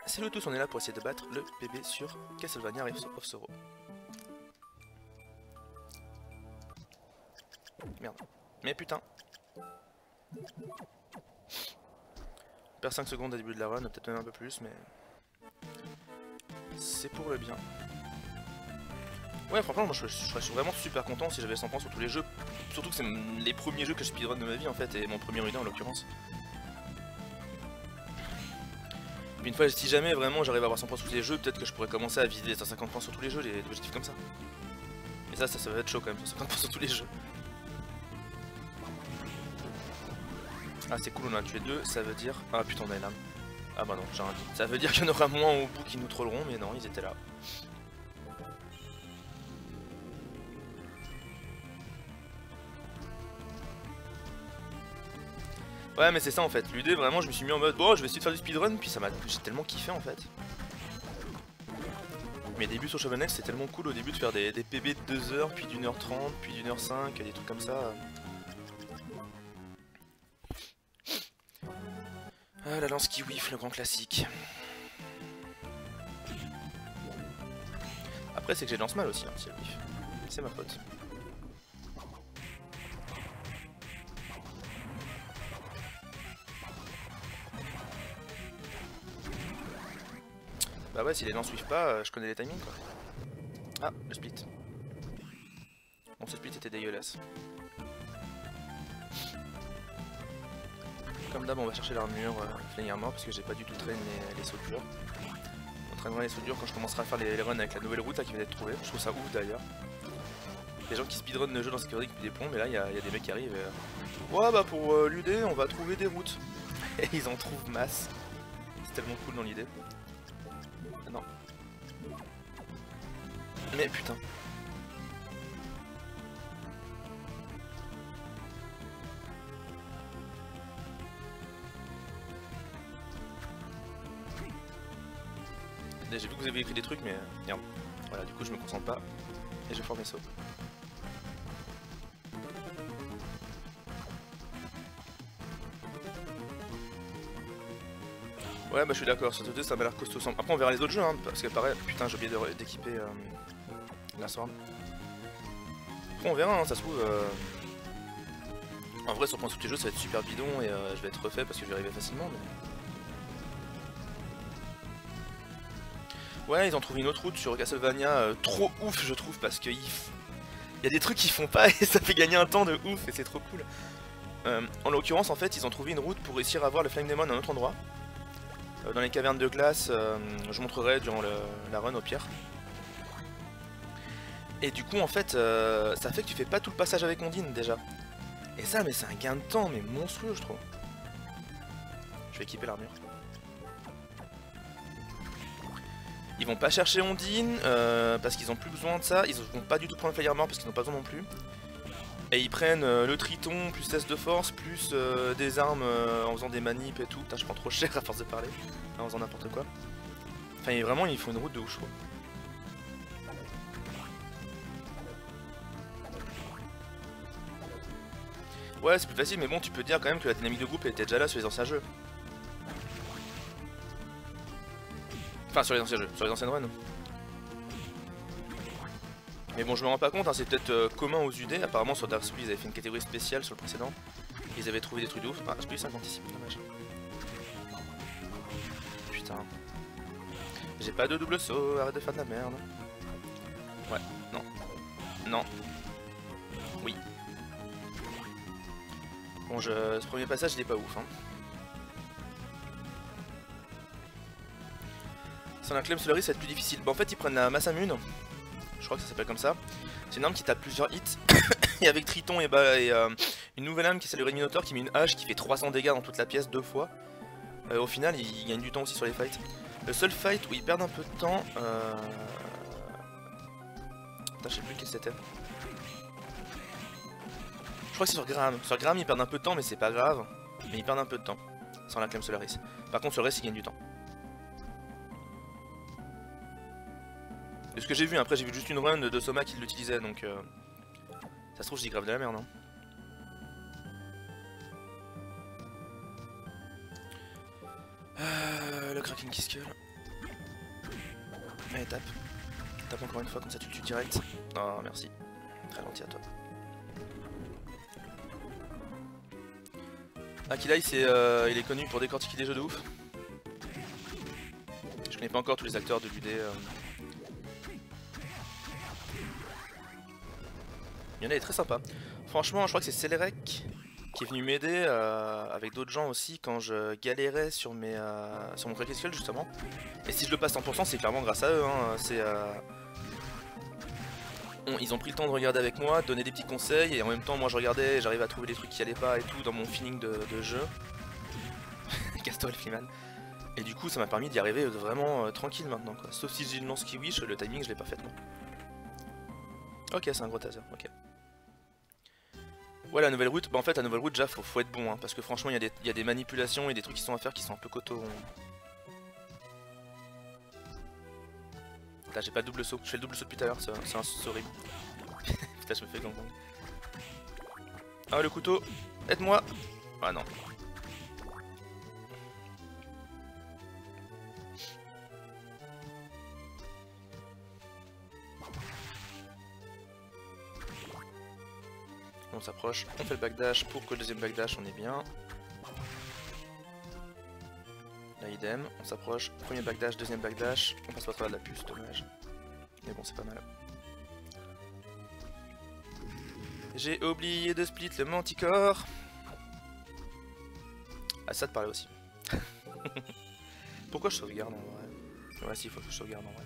Salut à tous, on est là pour essayer de battre le PB sur Castlevania Rift of Sorrow. Merde. Mais putain. On perd 5 secondes au début de la run, peut-être même un peu plus, mais... c'est pour le bien. Ouais, franchement, moi je serais vraiment super content si j'avais 100 points sur tous les jeux. Surtout que c'est les premiers jeux que je speedrun de ma vie en fait, et mon premier UD en l'occurrence. Puis une fois, si jamais vraiment j'arrive à avoir 100 points sur tous les jeux, peut-être que je pourrais commencer à viser les 150 points sur tous les jeux, des objectifs comme ça. Et ça va être chaud quand même, 150 points sur tous les jeux. Ah c'est cool, on en a tué 2, ça veut dire... Ah putain, on a une âme. Ah bah non, j'ai un doute. Ça veut dire qu'il y en aura moins au bout qui nous trolleront, mais non, ils étaient là. Ouais mais c'est ça en fait, l'UD vraiment je me suis mis en mode bon je vais essayer de faire du speedrun puis ça m'a... j'ai tellement kiffé en fait. Mes débuts sur Shovel Knight c'était tellement cool au début de faire des PB de 2 heures puis d'1h30 puis d'1h05, des trucs comme ça. Ah la lance qui whiff, le grand classique. Après c'est que j'ai lance mal aussi hein, si elle whiff. C'est ma faute. Bah ouais, si les lances suivent pas, je connais les timings quoi. Ah, le split. Bon, ce split était dégueulasse. Comme d'hab, on va chercher l'armure flénièrement parce que j'ai pas du tout traîné les soudures. On traînera les soudures quand je commencerai à faire les runs avec la nouvelle route là, qui vient d'être trouvée. Je trouve ça ouf d'ailleurs. Les gens qui speedrun le jeu dans Security depuis des plombs, mais là il y a des mecs qui arrivent et... ouais bah pour l'UD on va trouver des routes. Et ils en trouvent masse. C'est tellement cool dans l'idée. Non. Mais putain. J'ai vu que vous avez écrit des trucs mais merde. Voilà du coup je me concentre pas et je forme mes sauts. Ouais bah je suis d'accord, sur ce ça m'a l'air costaud. Après on verra les autres jeux hein, parce que pareil, putain j'ai oublié d'équiper la sword. Après on verra hein, ça se trouve... En vrai sur point tous les jeux ça va être super bidon et je vais être refait parce que je vais arriver facilement mais... Ouais ils ont trouvé une autre route sur Castlevania, trop ouf je trouve parce que il y a des trucs qu'ils font pas et ça fait gagner un temps de ouf et c'est trop cool. En l'occurrence en fait ils ont trouvé une route pour réussir à voir le Flame Demon à un autre endroit. Dans les cavernes de glace, je montrerai durant la run au pire. Et du coup en fait ça fait que tu fais pas tout le passage avec Ondine déjà. Et ça mais c'est un gain de temps mais monstrueux je trouve. Je vais équiper l'armure. Ils vont pas chercher Ondine parce qu'ils ont plus besoin de ça. Ils vont pas du tout prendre le Fire Mort parce qu'ils n'ont pas besoin non plus. Et ils prennent le Triton plus test de force plus des armes en faisant des manips et tout. Putain je prends trop cher à force de parler en faisant n'importe quoi. Enfin vraiment il faut une route de ouf je trouve. Ouais c'est plus facile mais bon tu peux dire quand même que la dynamique de groupe était déjà là sur les anciens jeux. Enfin sur les anciens jeux, sur les anciennes runs. Mais bon je me rends pas compte, hein, c'est peut-être commun aux UD, apparemment sur Dark Souls ils avaient fait une catégorie spéciale sur le précédent. Ils avaient trouvé des trucs de ouf. Ah j'ai pris 50 ici, dommage. Putain. J'ai pas de double saut, arrête de faire de la merde. Ouais, non. Non. Oui. Bon ce premier passage il est pas ouf hein. Sans la Clem Solaris ça va être plus difficile. Bon en fait ils prennent la Masamune. Je crois que ça s'appelle comme ça. C'est une arme qui tape plusieurs hits. Et avec Triton et une nouvelle arme qui est celle du Minotaur qui met une hache qui fait 300 dégâts dans toute la pièce 2 fois. Au final il gagne du temps aussi sur les fights. Le seul fight où ils perdent un peu de temps... Putain je sais plus lequel c'était. Je crois que c'est sur Graham. Sur Graham ils perdent un peu de temps mais c'est pas grave. Mais ils perdent un peu de temps. Sans la Clem Solaris. Par contre sur le reste ils gagnent du temps. De ce que j'ai vu, après j'ai vu juste une run de Soma qui l'utilisait donc ça se trouve je dis grave de la merde hein. Le Kraken qui skull. Allez, tape. Tape encore une fois, comme ça tu le tues direct. Oh, merci. Très gentil à toi. Akilai, il est connu pour décortiquer des jeux de ouf. Je connais pas encore tous les acteurs de l'UD. Il y en a des très sympas. Franchement, je crois que c'est Celerec qui est venu m'aider avec d'autres gens aussi quand je galérais sur mon Crack Skull justement. Et si je le passe 100%, c'est clairement grâce à eux. Hein. Ils ont pris le temps de regarder avec moi, de donner des petits conseils, et en même temps, moi je regardais et j'arrivais à trouver des trucs qui allaient pas et tout dans mon feeling de jeu. Casse-toi le final. Et du coup, ça m'a permis d'y arriver vraiment tranquille maintenant, quoi. Sauf si j'ai une lance qui wish, le timing je l'ai parfaitement. Ok, c'est un gros taser, ok. Ouais, la nouvelle route, bah en fait, la nouvelle route, déjà, faut être bon, hein, parce que franchement, il y a des manipulations et des trucs qui sont à faire qui sont un peu coteaux. Là, j'ai pas le double saut, je fais le double saut depuis tout à l'heure, c'est horrible. Putain, je me fais gang-gang. Ah, le couteau, aide-moi. Ah non. On s'approche, on fait le backdash pour que le deuxième backdash, on est bien. Là idem, on s'approche, premier backdash, deuxième backdash, on passe pas travers de la puce, dommage. Mais bon, c'est pas mal. J'ai oublié de split le manticore. Ah, ça te parlait aussi. Pourquoi je sauvegarde en vrai? Ouais, si, il faut que je sauvegarde en vrai.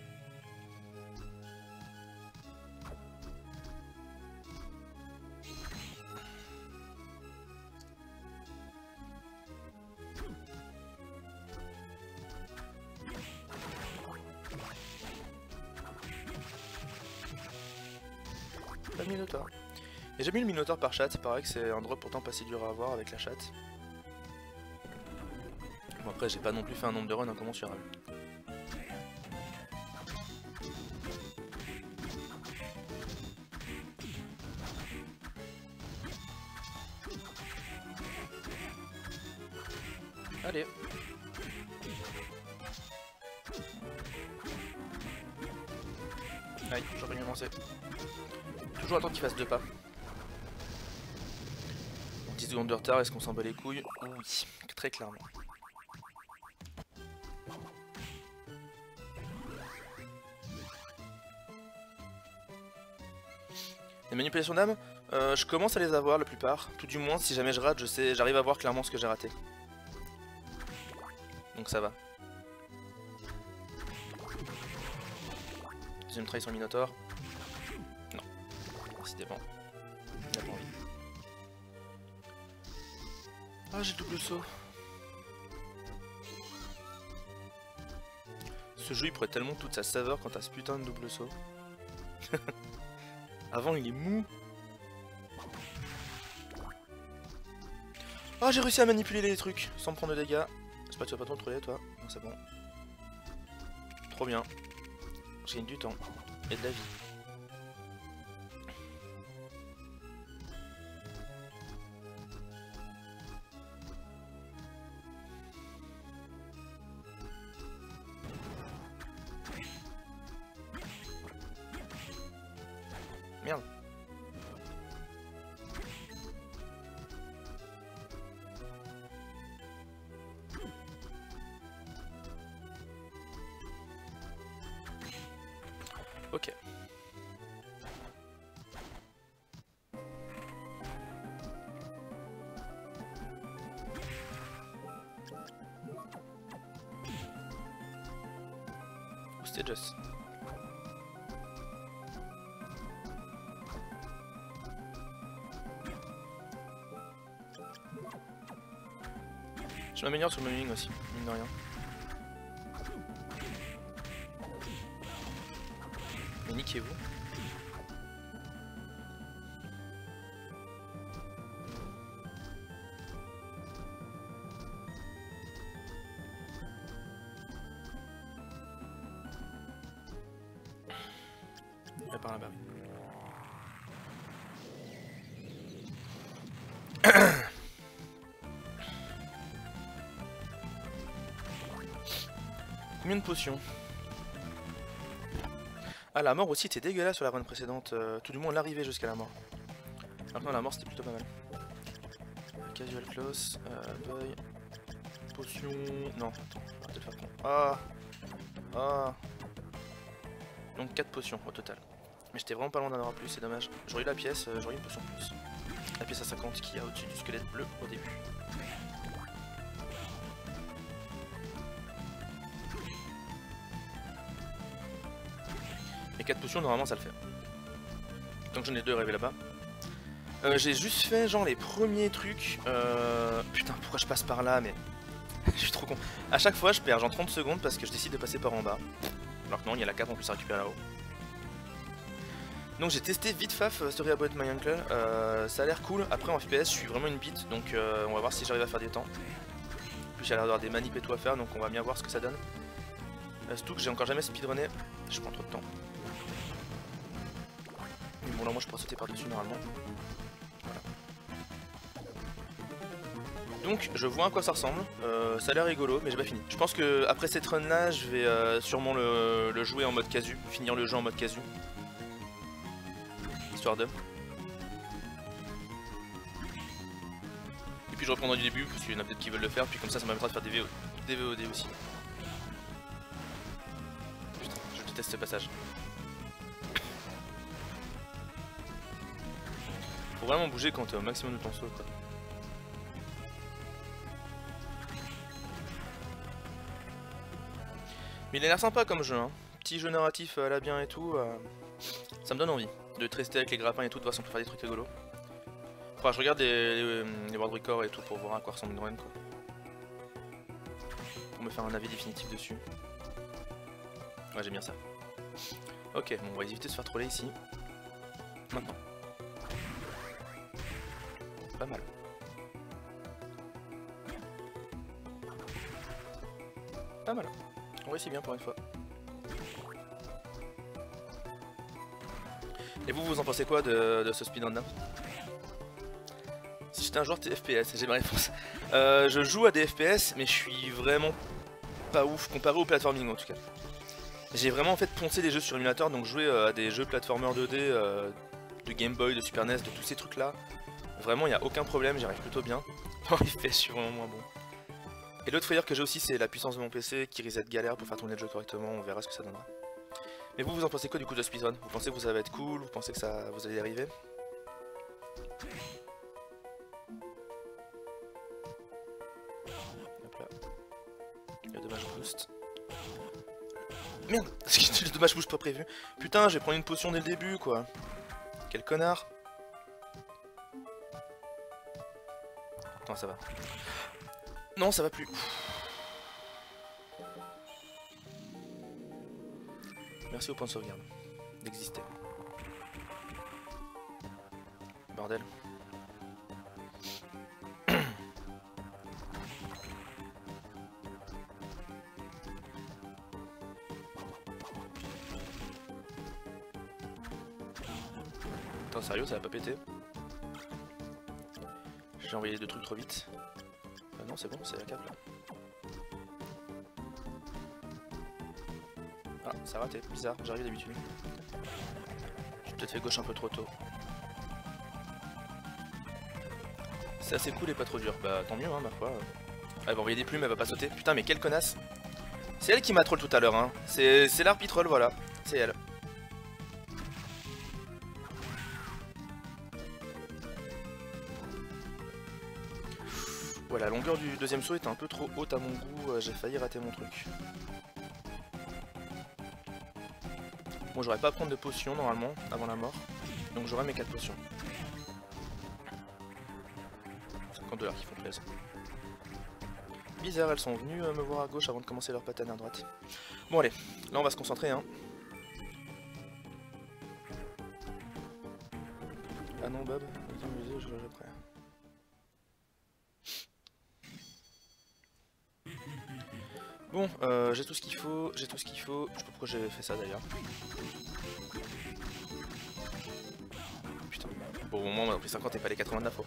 Pas de Minotaur. Et j'ai mis le Minotaur par chatte, c'est pareil que c'est un drop pourtant pas si dur à avoir avec la chatte. Bon après j'ai pas non plus fait un nombre de runs incommensurable. Allez. Aïe, j'aurais mieux lancé. Toujours attendre qu'il fasse 2 pas. 10 secondes de retard, est-ce qu'on s'en bat les couilles? Oui, très clairement. Les manipulations d'âme, je commence à les avoir la plupart. Tout du moins, si jamais je rate, j'arrive à voir clairement ce que j'ai raté. Donc ça va. Deuxième try sur Minotaur. Non. Décidément. Il a pas envie. Ah, j'ai le double saut. Ce jeu il pourrait tellement toute sa saveur quand t'as ce putain de double saut. Avant il est mou. Ah, j'ai réussi à manipuler les trucs sans prendre de dégâts. J'espère que tu vas pas trop le trouver toi. Non, c'est bon. Trop bien. Je gagne du temps et de la vie. Merde. Ok. Stages. Je m'améliore sur le moving aussi, mine de rien. Mais niquez-vous. Là par là-bas. Combien de potions? Ah, la mort aussi était dégueulasse sur la run précédente, tout du moins l'arrivée jusqu'à la mort. Maintenant la mort c'était plutôt pas mal. Casual close, boy, potion... Non, attends, on va peut-être faire con. Ah. Ah. Donc 4 potions au total. Mais j'étais vraiment pas loin d'en avoir plus, c'est dommage. J'aurais eu la pièce, j'aurais eu une potion de plus. La pièce à 50 qui est au-dessus du squelette bleu au début. Et 4 potions, normalement ça le fait. Donc j'en ai 2 rêvés là-bas. J'ai juste fait genre les premiers trucs. Putain, pourquoi je passe par là, mais je suis trop con. A chaque fois je perds genre 30 secondes parce que je décide de passer par en bas. Alors que non, il y a la cape en plus à récupérer là-haut. Donc j'ai testé vite faf Story About My Uncle, ça a l'air cool. Après en FPS je suis vraiment une bite, donc on va voir si j'arrive à faire des temps. En plus il y a l'air d'avoir des manips et tout à faire, donc on va bien voir ce que ça donne. Surtout que j'ai encore jamais speedrunné, je prends trop de temps. Mais bon là moi je pourrais sauter par dessus normalement. Voilà. Donc je vois à quoi ça ressemble, ça a l'air rigolo mais j'ai pas fini. Je pense que après cette run là je vais sûrement le jouer en mode casu, finir le jeu en mode casu. Histoire de. Et puis je reprendrai du début parce qu'il y en a peut-être qui veulent le faire, puis comme ça ça m'aidera de faire des VOD aussi. Putain, je déteste ce passage. Faut vraiment bouger quand t'es au maximum de ton saut quoi. Mais il a l'air sympa comme jeu, hein. Petit jeu narratif à la bien et tout, ça me donne envie de rester avec les grappins et tout, de voir si on peut faire des trucs rigolos. Enfin, je regarde les world records et tout pour voir à quoi ressemble une run quoi. Pour me faire un avis définitif dessus. Ouais, j'aime bien ça. Ok, bon, on va éviter de se faire troller ici. Maintenant. Pas mal. Pas mal. On réussit bien pour une fois. Et vous en pensez quoi de ce speedrun là? Si j'étais un joueur de FPS, j'ai ma réponse. Je joue à des FPS, mais je suis vraiment pas ouf comparé au platforming en tout cas. J'ai vraiment en fait poncé des jeux sur émulateur, donc jouer à des jeux platformers 2D, de Game Boy, de Super NES, de tous ces trucs là. Vraiment, il n'y a aucun problème, j'y arrive plutôt bien. En FPS, je suis vraiment moins bon. Et l'autre frayeur que j'ai aussi, c'est la puissance de mon PC qui reset galère pour faire tourner le jeu correctement, on verra ce que ça donnera. Mais vous en pensez quoi du coup de speedrun? Vous pensez que vous allez être cool? Vous pensez que ça, vous allez y arriver? Hop là. Il y a dommage boost. Merde! Le dommage boost pas prévu. Putain, je vais prendre une potion dès le début quoi. Quel connard! Non, ça va. Non, ça va plus. Merci au point de sauvegarde d'exister. Bordel. Attends, sérieux, ça va pas péter? J'ai envoyé deux trucs trop vite. Ah non, c'est bon, c'est la cape là. Ah, ça a raté, bizarre, j'arrive d'habitude. J'ai peut-être fait gauche un peu trop tôt. C'est assez cool et pas trop dur. Bah tant mieux, hein, ma foi. Elle va envoyer des plumes, elle va pas sauter. Putain, mais quelle connasse! C'est elle qui m'a troll tout à l'heure, hein. C'est l'arbitre, voilà. C'est elle. Ouais, la longueur du deuxième saut était un peu trop haute à mon goût, j'ai failli rater mon truc. Bon, j'aurais pas à prendre de potions normalement, avant la mort, donc j'aurai mes 4 potions. 50 $ qui font plaisir. Bizarre, elles sont venues me voir à gauche avant de commencer leur patane à droite. Bon allez, là on va se concentrer hein. Ah non Bob, je vais après. Bon, j'ai tout ce qu'il faut, Je sais pas pourquoi j'ai fait ça d'ailleurs. Putain, bon au moment on a pris 50 et pas les 89 fois.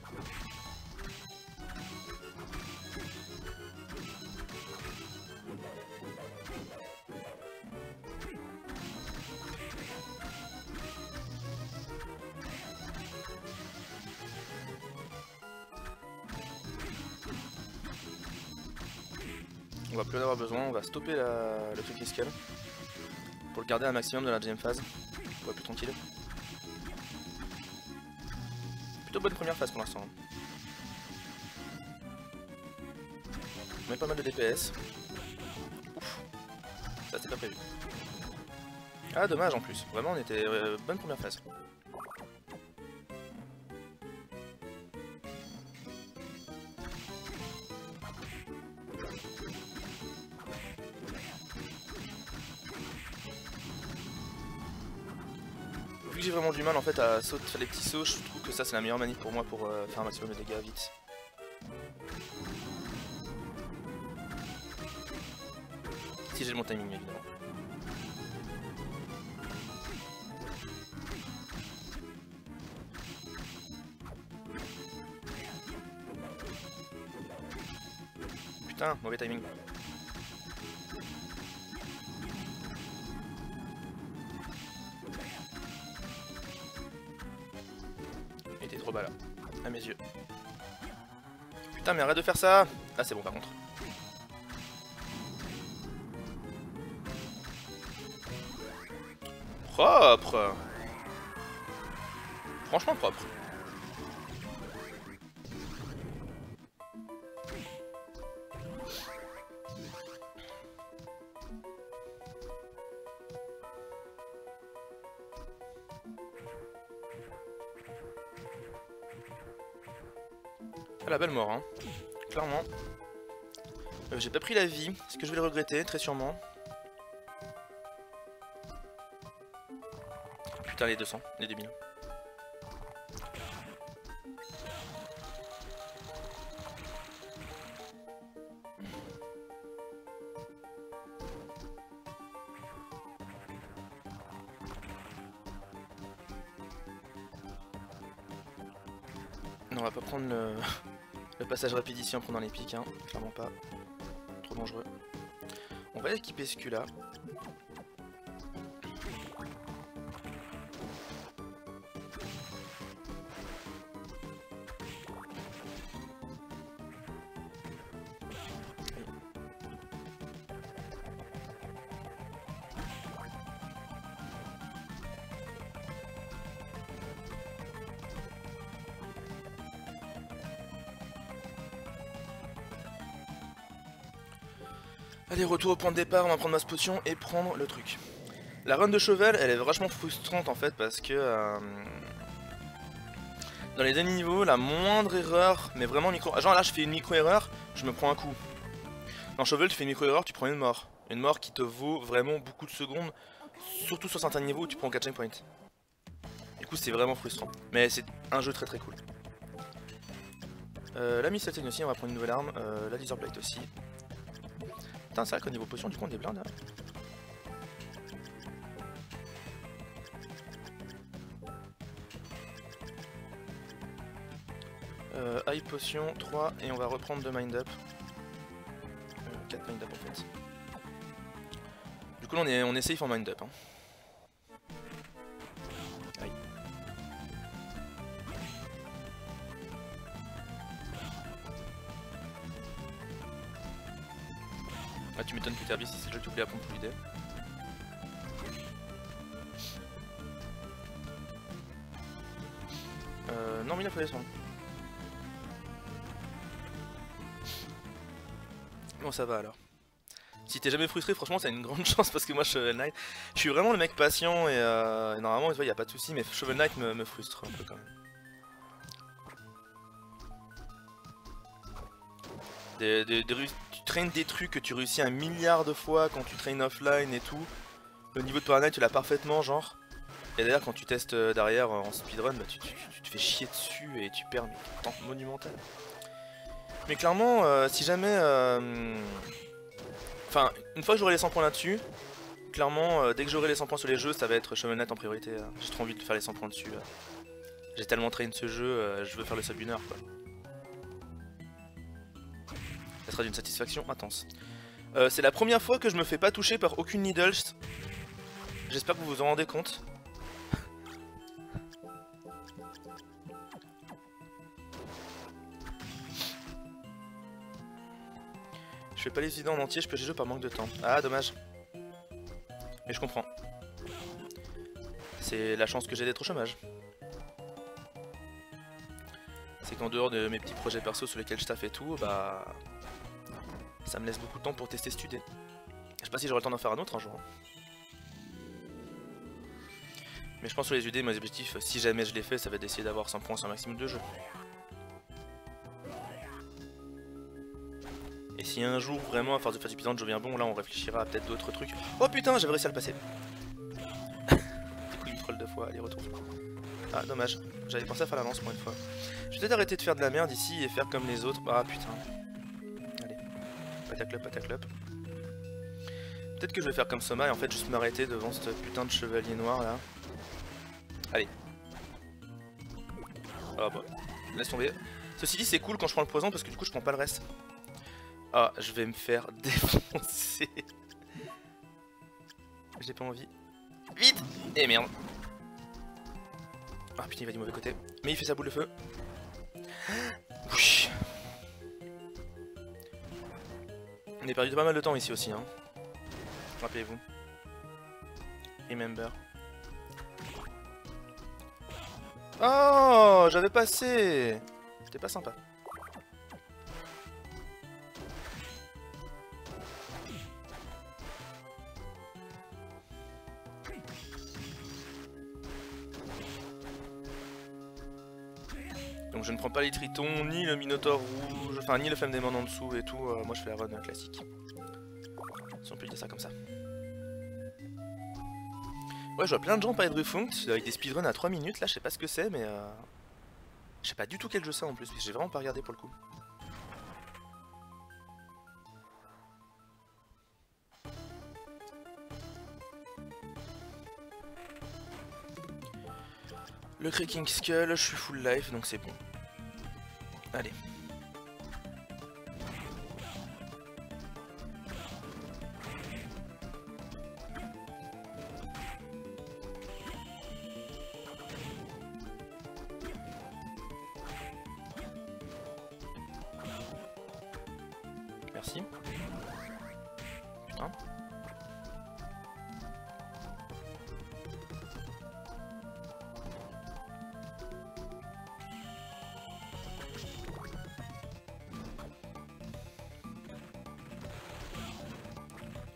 On va plus en avoir besoin, on va stopper le truc escale pour le garder un maximum de la deuxième phase. On va plus tranquille. Plutôt bonne première phase pour l'instant. On met pas mal de DPS. Ouf, ça c'était pas prévu. Ah dommage en plus, vraiment on était bonne première phase. Vu que j'ai vraiment du mal en fait à faire les petits sauts, je trouve que ça c'est la meilleure manip pour moi pour faire un maximum de dégâts vite. Si j'ai le bon timing évidemment. Putain, mauvais timing. Il était trop bas là, à mes yeux. Putain mais arrête de faire ça. Ah c'est bon par contre. Propre. Franchement propre. Ah la belle mort hein. Clairement. J'ai pas pris la vie, est-ce que je vais le regretter très sûrement. Putain les 200, les 2000. Non on va pas prendre le passage rapide ici en prenant les pics, hein. Clairement pas. Trop dangereux. On va équiper ce cul là. Allez, retour au point de départ, on va prendre ma potion et prendre le truc. La run de cheval, elle est vachement frustrante en fait parce que dans les derniers niveaux, la moindre erreur, mais vraiment micro... Genre là je fais une micro-erreur, je me prends un coup. Dans Shovel, tu fais une micro-erreur, tu prends une mort. Une mort qui te vaut vraiment beaucoup de secondes, surtout sur certains niveaux où tu prends 4 checkpoints. Du coup c'est vraiment frustrant, mais c'est un jeu très très cool. La Miss Satan aussi, on va prendre une nouvelle arme, la Laser Blade aussi. Putain, c'est vrai qu'au niveau potion, du coup, on est blinde là. High potion 3 et on va reprendre 2 mind up. 4 mind up en fait. Du coup, on est safe en mind up. Hein. Aïe. Ah, tu m'étonnes que Terbi si c'est le jeu que tu oublies à prendre pour l'idée. Non, mais il a fallu descendre. Bon, ça va alors. Si t'es jamais frustré, franchement, c'est une grande chance parce que moi, Shovel Knight, je suis vraiment le mec patient et normalement, il n'y a pas de soucis, mais Shovel Knight me frustre un peu quand même. Tu traînes des trucs que tu réussis un milliard de fois quand tu traînes offline et tout. Le niveau de Power Knight, tu l'as parfaitement, genre. Et d'ailleurs, quand tu testes derrière en speedrun, bah, tu te fais chier dessus et tu perds un temps monumental. Mais clairement, si jamais. Enfin, une fois que j'aurai les 100 points là-dessus, clairement, dès que j'aurai les 100 points sur les jeux, ça va être Shovel Knight en priorité. J'ai trop envie de faire les 100 points dessus. J'ai tellement traîné ce jeu, je veux faire le sub 1 heure quoi. Ça sera d'une satisfaction intense. C'est la première fois que je me fais pas toucher par aucune needles. J'espère que vous vous en rendez compte. Je fais pas les idées en entier, je pioche les jeux par manque de temps. Ah dommage. Mais je comprends. C'est la chance que j'ai d'être au chômage. C'est qu'en dehors de mes petits projets perso sur lesquels je taffe et tout, bah... ça me laisse beaucoup de temps pour tester studier. Je sais pas si j'aurai le temps d'en faire un autre un jour. Hein. Mais je pense sur les UD, mes objectifs, si jamais je les fais, ça va être d'essayer d'avoir 100 points sur un maximum de jeux. Et si un jour, vraiment, à force de faire du speedrun, je deviens bon, là on réfléchira à peut-être d'autres trucs. Oh putain, j'avais réussi à le passer. Du coup, il me troll 2 fois, allez, retour. Ah, dommage. J'avais pensé à faire la lance pour une fois. Je vais peut-être arrêter de faire de la merde ici et faire comme les autres. Ah putain. Allez. Pataclop, pataclop. Peut-être que je vais faire comme Soma et en fait juste m'arrêter devant ce putain de chevalier noir là. Allez. Oh bah. Laisse tomber. Ceci dit, c'est cool quand je prends le poison parce que du coup je prends pas le reste. Ah, je vais me faire défoncer. J'ai pas envie. Vite! Et merde. Ah putain, il va du mauvais côté. Mais il fait sa boule de feu. Ouch. On a perdu pas mal de temps ici aussi, hein. Rappelez-vous. Remember. Oh, j'avais passé. C'était pas sympa. Donc je ne prends pas les tritons, ni le minotaure rouge, enfin ni le femme démon en dessous et tout, moi je fais la run classique. Si on peut dire ça comme ça. Ouais, je vois plein de gens parler de Refunct avec des speedruns à 3 minutes, là je sais pas ce que c'est, mais je sais pas du tout quel jeu c'est en plus, parce que j'ai vraiment pas regardé pour le coup. Le Cracking Skull, je suis full life donc c'est bon. Allez. Merci. Putain.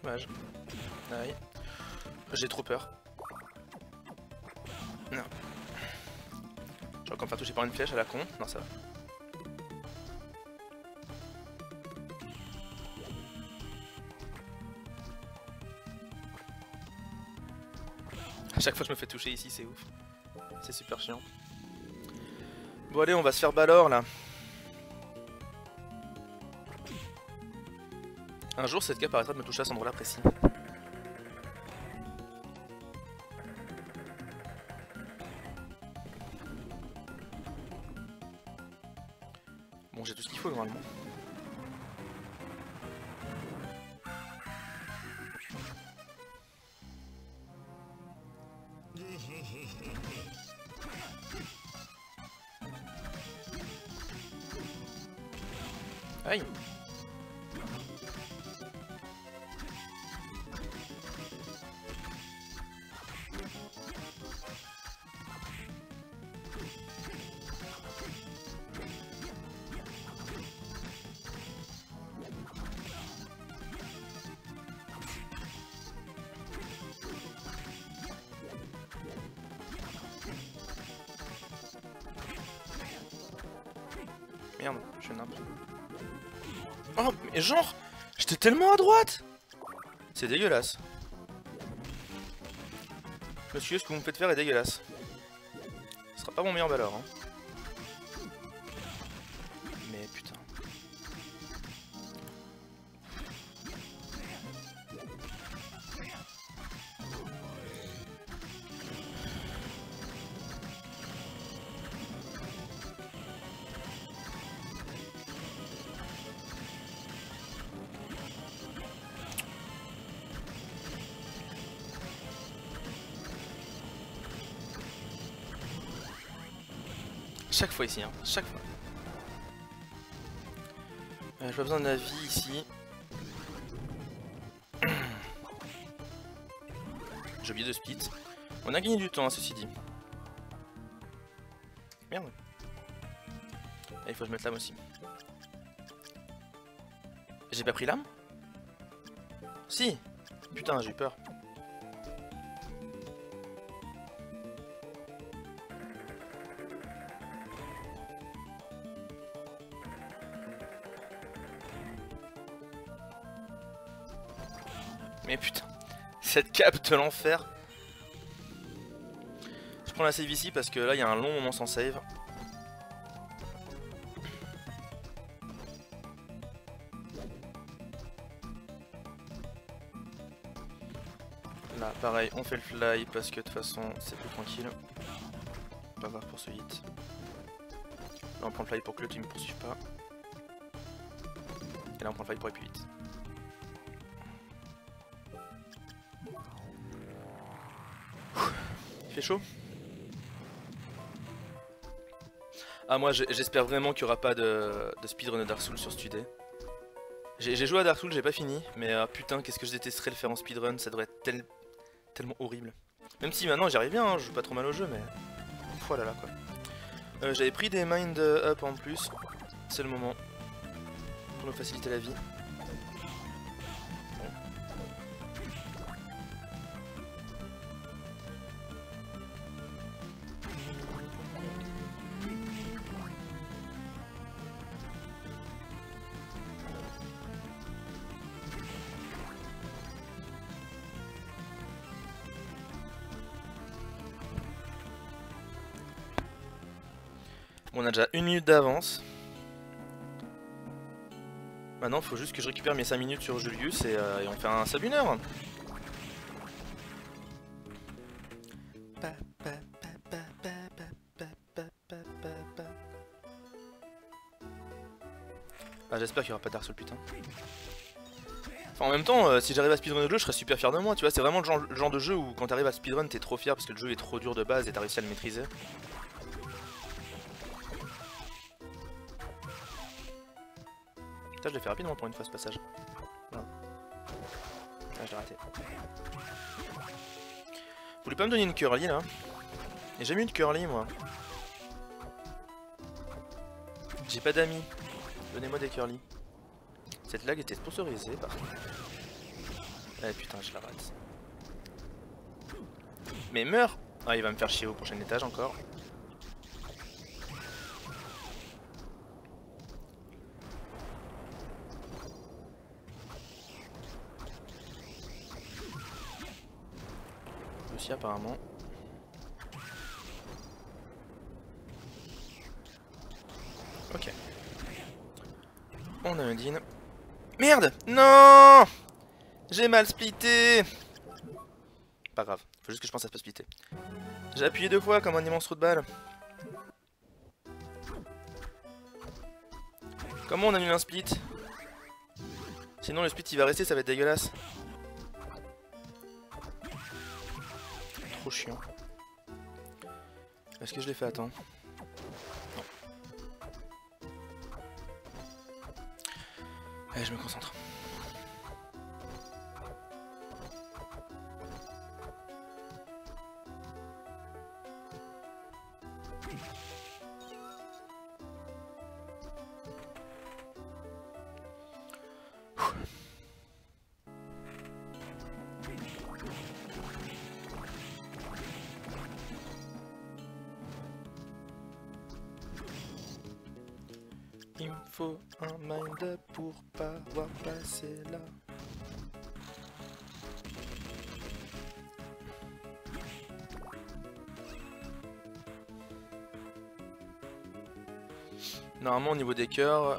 Dommage. Aïe. J'ai trop peur. Non. Je vais encore me faire toucher par une flèche à la con. Non, ça va. À chaque fois je me fais toucher ici, c'est ouf. C'est super chiant. Bon allez, on va se faire Balor là. Un jour cette cape arrêtera de me toucher à cet endroit-là précis. Bon, j'ai tout ce qu'il faut normalement. Aïe. Merde, je suis nimp. Oh, mais genre, j'étais tellement à droite. C'est dégueulasse. Monsieur, ce que vous me faites faire est dégueulasse. Ce sera pas mon meilleur valeur, hein. Mais putain. Chaque fois ici, hein, chaque fois. J'ai pas besoin de la vie ici. J'ai oublié de split. On a gagné du temps, hein, ceci dit. Merde. Et il faut que je mette l'âme aussi. J'ai pas pris l'âme? Si. Putain, j'ai eu peur. Mais putain, cette cape de l'enfer. Je prends la save ici parce que là il y a un long moment sans save. Là pareil, on fait le fly parce que de toute façon c'est plus tranquille. Pas grave pour ce hit. Là on prend le fly pour que le team ne poursuive pas. Et là on prend le fly pour aller plus vite. Il fait chaud. Ah moi j'espère vraiment qu'il n'y aura pas de speedrun de Dark Souls sur Studé. J'ai joué à Dark Souls, j'ai pas fini, mais putain qu'est-ce que je détesterais le faire en speedrun, ça devrait être tellement horrible. Même si maintenant j'y arrive bien, hein, je joue pas trop mal au jeu, mais... Voilà là quoi. J'avais pris des mind up en plus, c'est le moment. Pour nous faciliter la vie. On a déjà 1 minute d'avance. Maintenant, il faut juste que je récupère mes 5 minutes sur Julius et on fait un sub 1 heure. Ah, j'espère qu'il n'y aura pas de Dark Souls, putain. Enfin, en même temps, si j'arrive à speedrun le jeu, je serais super fier de moi. Tu vois, c'est vraiment le genre de jeu où quand t'arrives à speedrun, t'es trop fier parce que le jeu est trop dur de base et t'as réussi à le maîtriser. Putain, je l'ai fait rapidement pour une fois ce passage. Non. Ah, je l'ai raté. Vous voulez pas me donner une curly là? J'ai jamais eu une curly moi. J'ai pas d'amis. Donnez-moi des curly. Cette lag était sponsorisée par... Eh putain, je la rate. Mais meurs! Ah, il va me faire chier au prochain étage encore. Aussi apparemment. Ok. On a un din. Merde! Non! J'ai mal splitté! Pas grave, faut juste que je pense à pas splitter. J'ai appuyé 2 fois comme un immense trou de balle. Comment on annule un split? Sinon le split il va rester, ça va être dégueulasse. Trop chiant. Est-ce que je l'ai fait à temps? Non. Allez, je me concentre. Il me faut un mind up pour pas voir passer là. Normalement au niveau des cœurs,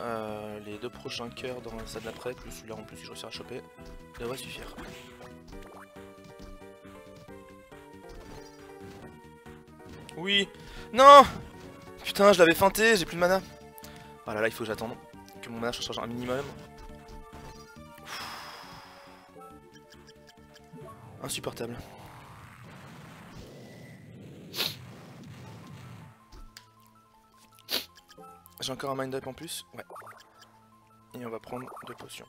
les 2 prochains cœurs dans la salle d'après, plus celui-là en plus si je réussis à choper, devrait suffire. Oui! Non! Putain, je l'avais feinté, j'ai plus de mana. Oh là là, il faut que j'attende que mon mana change un minimum. Insupportable. J'ai encore un mind up en plus, ouais. Et on va prendre 2 potions.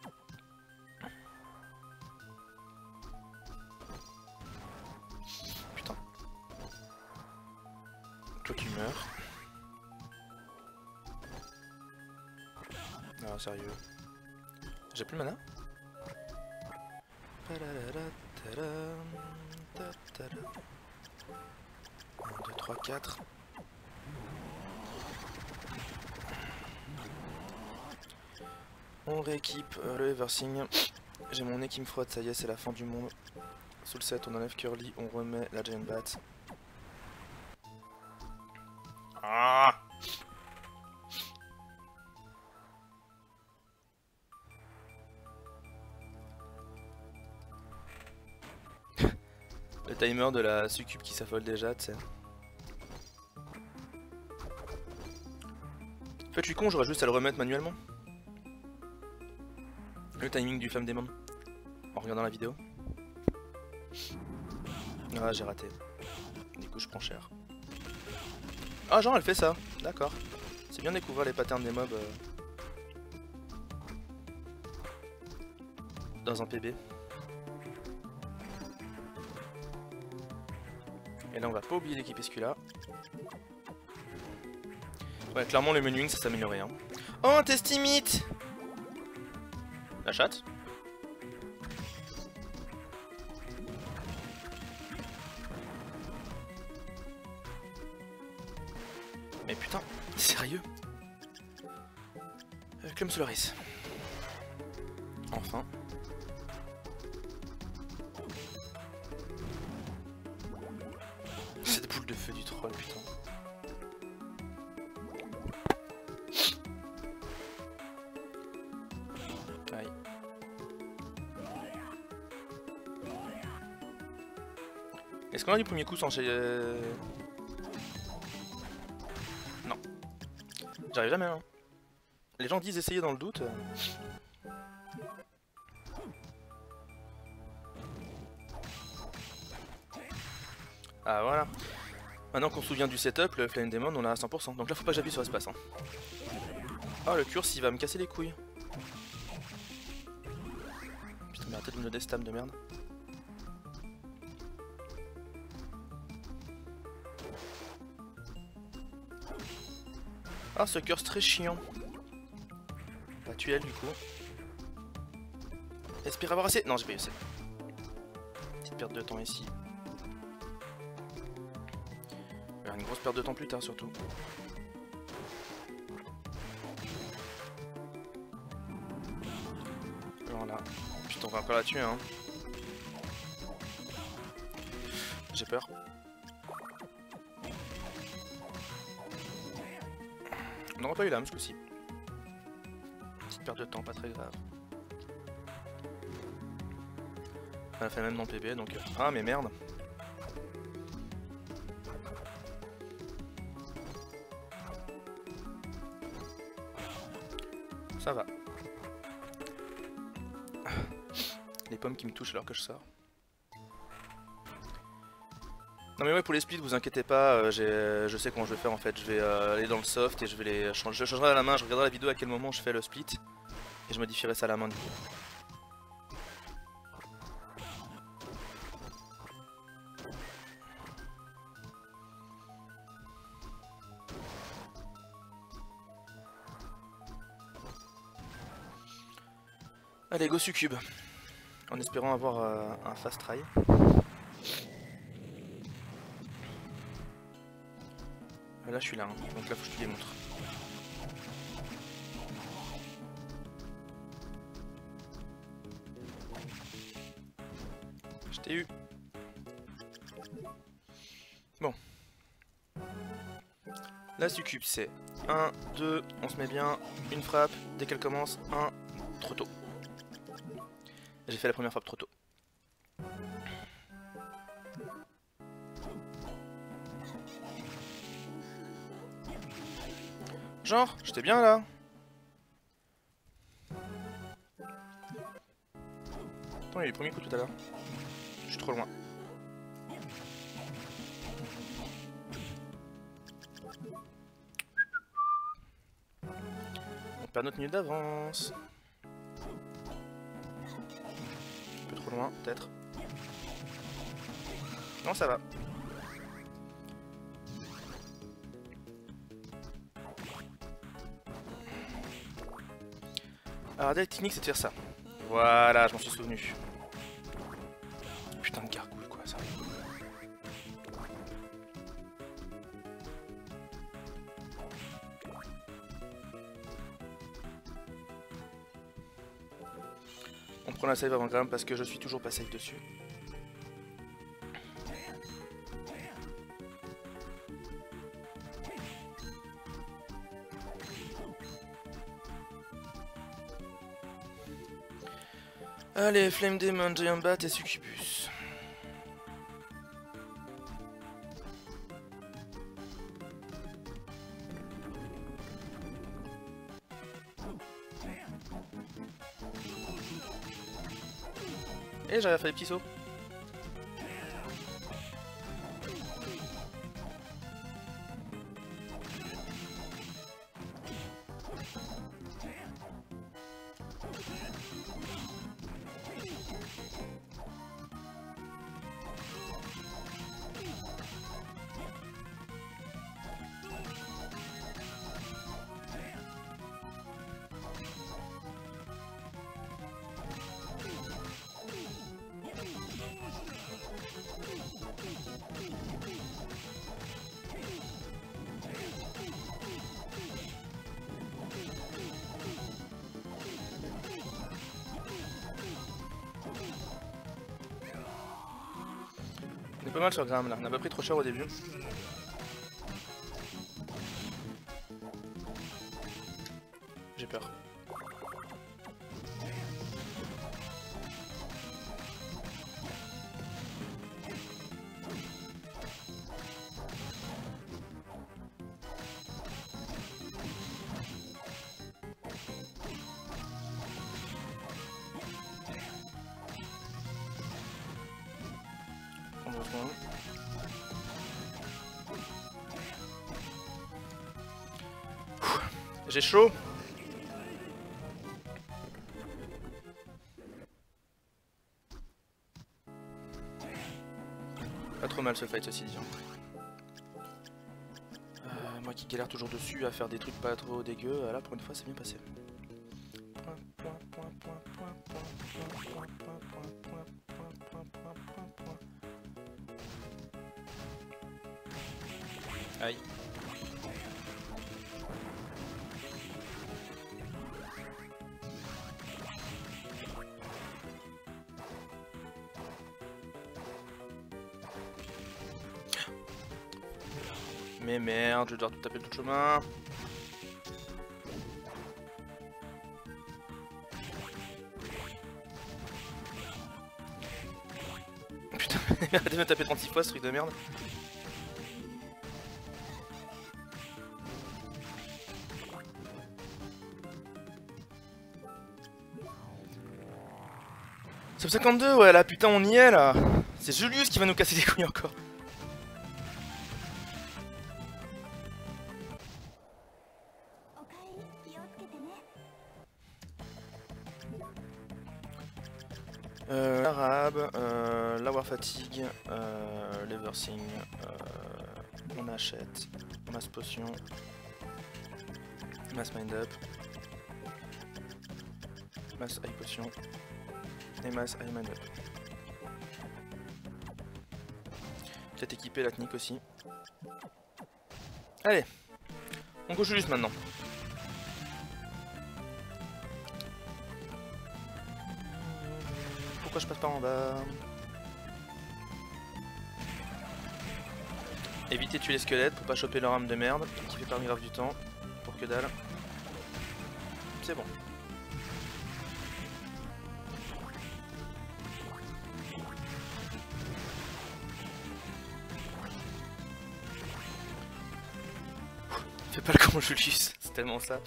meurs. Ah, sérieux. J'ai plus de mana? 1, 2, 3, 4. On rééquipe le Eversing. J'ai mon nez qui me frotte, ça y est, c'est la fin du monde. Sous le set, on enlève Curly, on remet la Giant Bat. Ah! Le timer de la succube qui s'affole déjà, tu sais. En fait, je suis con, j'aurais juste à le remettre manuellement. Le timing du femme démon. En regardant la vidéo. Ah, j'ai raté. Du coup, je prends cher. Ah, genre, elle fait ça. D'accord. C'est bien de découvrir les patterns des mobs dans un PB. Et là, on va pas oublier l'équipe Escula. Ouais, clairement, le menuing, ça s'améliorait. Hein. Oh, un testimite! La chatte. Mais putain, sérieux? Clem Solaris. Enfin. Cette boule de feu du troll, putain. Aïe. Est-ce qu'on a du premier coup sans chez... Non. J'arrive jamais, hein. Les gens disent essayer dans le doute. Ah voilà. Maintenant qu'on se souvient du setup, le Flame Demon on l'a à 100%. Donc là faut pas que j'appuie sur espace. Hein. Oh le curse il va me casser les couilles. Putain mais arrêtez de me donner des stammes de merde. Ah ce curse très chiant. Pas tuer elle du coup. Espère avoir assez. Non j'ai pas eu assez. Petite perte de temps ici. Une grosse perte de temps plus tard surtout. Voilà. Putain on va encore la tuer hein. J'ai peur. On n'aura pas eu l'âme ce coup-ci. Petite perte de temps, pas très grave. On a fait même dans le PB donc... Ah mais merde. Ça va. Les pommes qui me touchent alors que je sors. Non mais ouais pour les splits vous inquiétez pas, je sais comment je vais faire en fait. Je vais aller dans le soft et je vais les changer. Je changerai à la main, je regarderai la vidéo à quel moment je fais le split. Et je modifierai ça à la main du coup. Allez go succube. En espérant avoir un fast try. Là je suis là, hein. Donc là faut que je te les montre. Je t'ai eu. Bon. La succube c'est 1, 2, on se met bien, une frappe, dès qu'elle commence, 1, trop tôt. J'ai fait la première frappe trop tôt. Genre, j'étais bien là. Attends, il y a eu le premier coup tout à l'heure. Je suis trop loin. On perd notre minute d'avance. Un peu trop loin, peut-être. Non, ça va. Alors la technique c'est de faire ça. Voilà, je m'en suis souvenu. Putain de gargouille quoi ça. On prend la save avant gramme parce que je suis toujours pas safe dessus. Allez, Flame Demon, Giant Bat et Succubus. Et j'arrive à faire des petits sauts. On est pas mal sur Graham là, on a pas pris trop cher au début. J'ai peur. J'ai chaud. Pas trop mal ce fight ceci dit. Moi qui galère toujours dessus à faire des trucs pas trop dégueux, là pour une fois c'est bien passé. Aïe. Mais merde, je dois tout taper tout le chemin. Putain, arrêtez de me taper 36 fois ce truc de merde. Sub 52, ouais là putain on y est là. C'est Julius qui va nous casser les couilles encore. L'arabe, la war fatigue, l'eversing, on achète, mass potion, mass mind up, mass high potion et mass high mind up. Peut-être équiper la technique aussi. Allez, on go juste maintenant. Pourquoi je passe pas en bas? Éviter de tuer les squelettes pour pas choper leur âme de merde qui fait perdre grave du temps pour que dalle. C'est bon. Fais pas le con Julius, c'est tellement ça.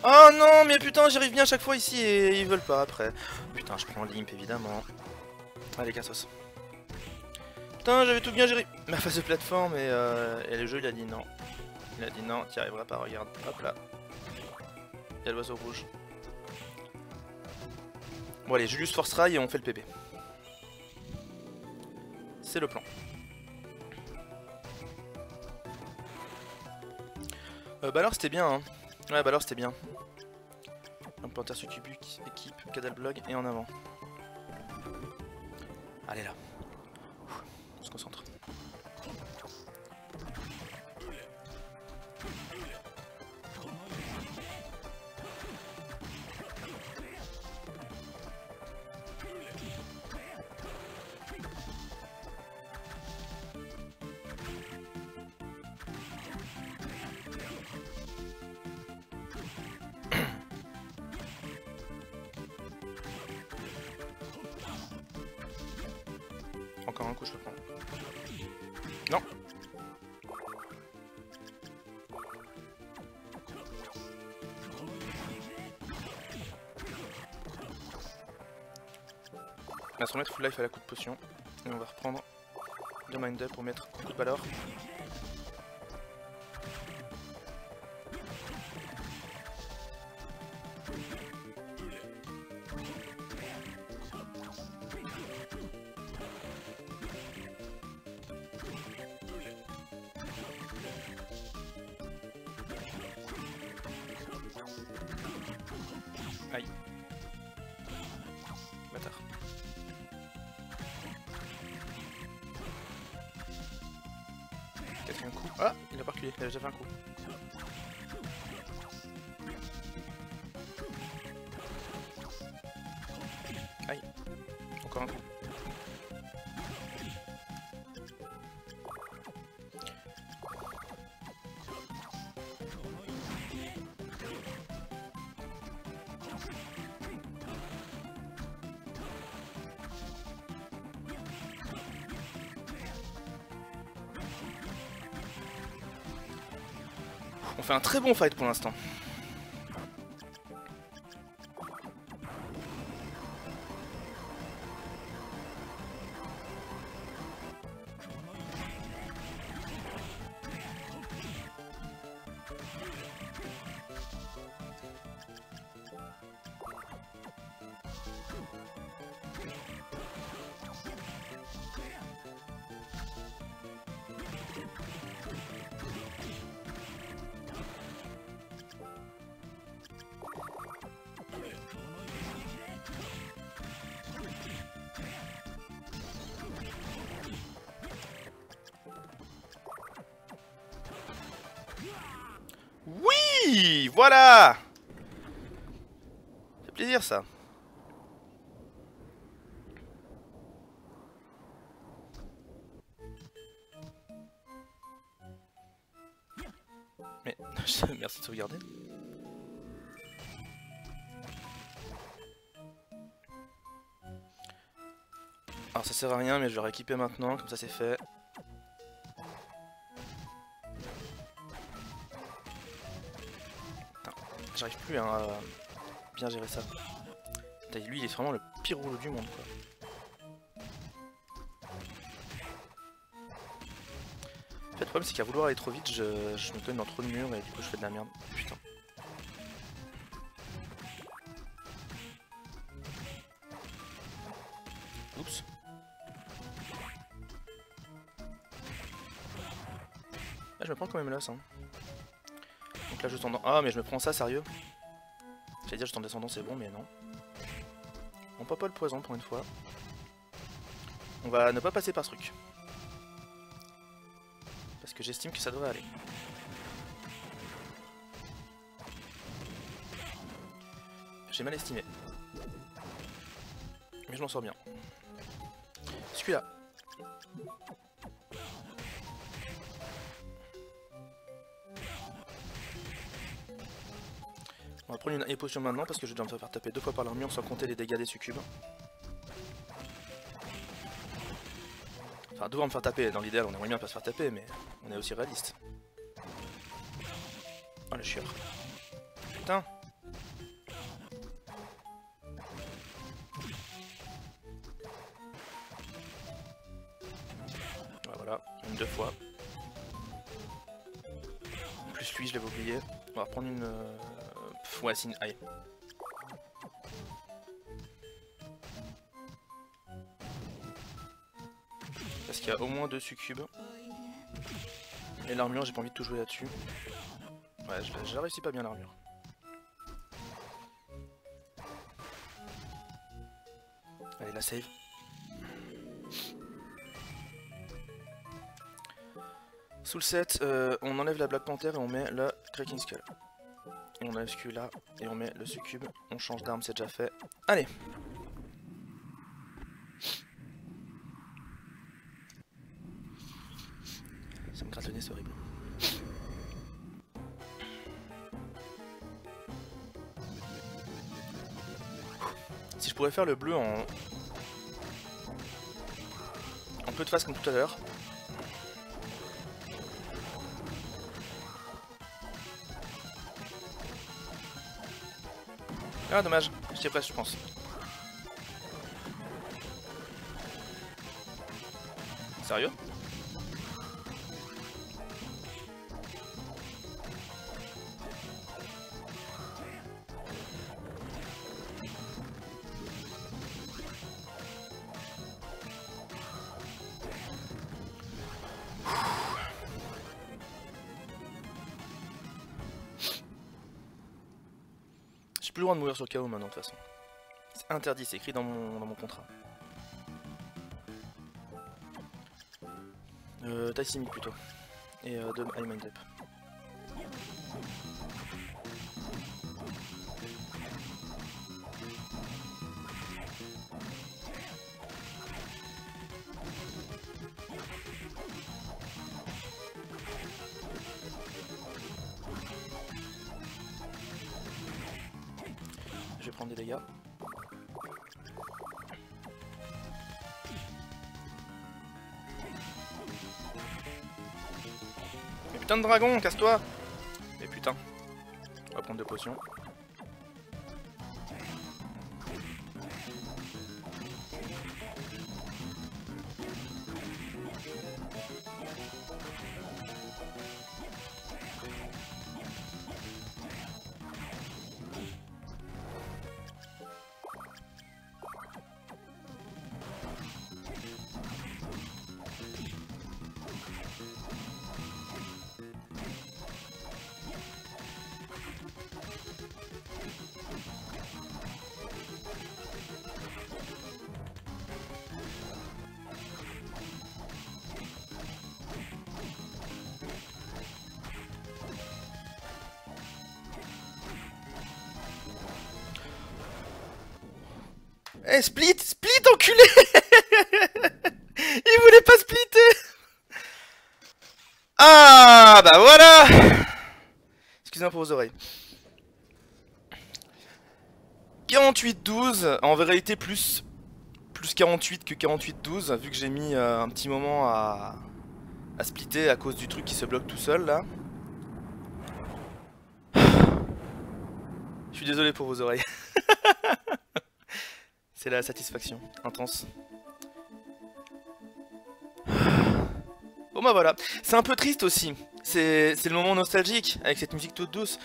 Oh non mais putain j'arrive bien à chaque fois ici et ils veulent pas après. Putain je prends limp évidemment. Allez cassos. Putain j'avais tout bien géré ma phase de plateforme et le jeu il a dit non. Il a dit non t'y arriveras pas, regarde. Hop là. Il y a l'oiseau rouge. Bon allez Julius force rail et on fait le PB. C'est le plan. Bah alors c'était bien hein. Ouais bah alors c'était bien. Implanter Succubus, équipe, Cadalblog et en avant. Allez là. On se concentre. Encore un coup je peux prendre. Non. On va se remettre full life à la coup de potion. Et on va reprendre 2 mind up pour mettre coup de balor. Aïe. Bâtard. Quatrième coup. Ah, il a pas reculé, il a déjà fait un coup. Aïe. Encore un coup. On fait un très bon fight pour l'instant. Oui, voilà. Ça fait plaisir ça. Mais merci de sauvegarder. Alors ça sert à rien mais je vais rééquiper maintenant, comme ça c'est fait. J'arrive plus hein, à bien gérer ça. Lui il est vraiment le pire rouleau du monde quoi. En fait le problème c'est qu'à vouloir aller trop vite je me donne dans trop de murs et du coup je fais de la merde. Putain. Oups. Ah je me prends quand même là ça. Donc là je tendance. Ah mais je me prends ça sérieux. J'allais dire je tends descendant c'est bon mais non. On pop pas le poison pour une fois. On va ne pas passer par ce truc. Parce que j'estime que ça devrait aller. J'ai mal estimé. Mais je m'en sors bien. Celui-là. On va prendre une potion maintenant parce que je dois me faire taper 2 fois par l'armure sans compter les dégâts des succubes. Enfin, devoir me faire taper, dans l'idéal on aimerait bien pas se faire taper, mais on est aussi réaliste. Oh le chieur. Putain. Ouais, voilà, même 2 fois. En plus lui je l'avais oublié. On va reprendre une... ouais, c'est une... Aïe. Parce qu'il y a au moins 2 succubes. Et l'armure, j'ai pas envie de tout jouer là-dessus. Ouais, j'ai réussi pas bien l'armure. Allez, la save. Sous le set, on enlève la Black Panther et on met la Cracking Skull. Et on enlève ce là et on met le succube. On change d'arme, c'est déjà fait. Allez. Ça me gratte le nez, c'est horrible. Si je pourrais faire le bleu en peu de face comme tout à l'heure. Ah dommage, j'étais presque je pense. Sérieux? J'ai plus le droit de mourir sur KO maintenant de toute façon. C'est interdit, c'est écrit dans mon contrat. Taisimi plutôt. Et de High Mind Up. Je vais prendre des dégâts. Mais putain de dragon, casse-toi! Mais putain. On va prendre 2 potions. Eh, split! Split, enculé! Il voulait pas splitter! Ah, bah voilà! Excusez-moi pour vos oreilles. 48-12, en vérité plus 48 que 48-12, vu que j'ai mis un petit moment à splitter à cause du truc qui se bloque tout seul, là. Je suis désolé pour vos oreilles. C'est la satisfaction intense. Bon bah voilà, c'est un peu triste aussi. C'est le moment nostalgique avec cette musique toute douce.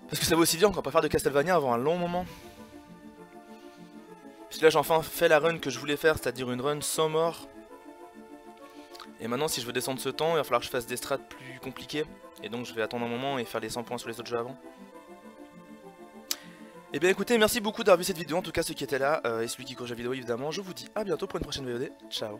Parce que ça vaut aussi bien qu'on va pas faire de Castlevania avant un long moment. Parce que là j'ai enfin fait la run que je voulais faire, c'est-à-dire une run sans mort. Et maintenant si je veux descendre ce temps, il va falloir que je fasse des strats plus compliqués. Et donc je vais attendre un moment et faire les 100 points sur les autres jeux avant. Et bien écoutez, merci beaucoup d'avoir vu cette vidéo, en tout cas ceux qui étaient là, et celui qui court la vidéo évidemment. Je vous dis à bientôt pour une prochaine VOD. Ciao.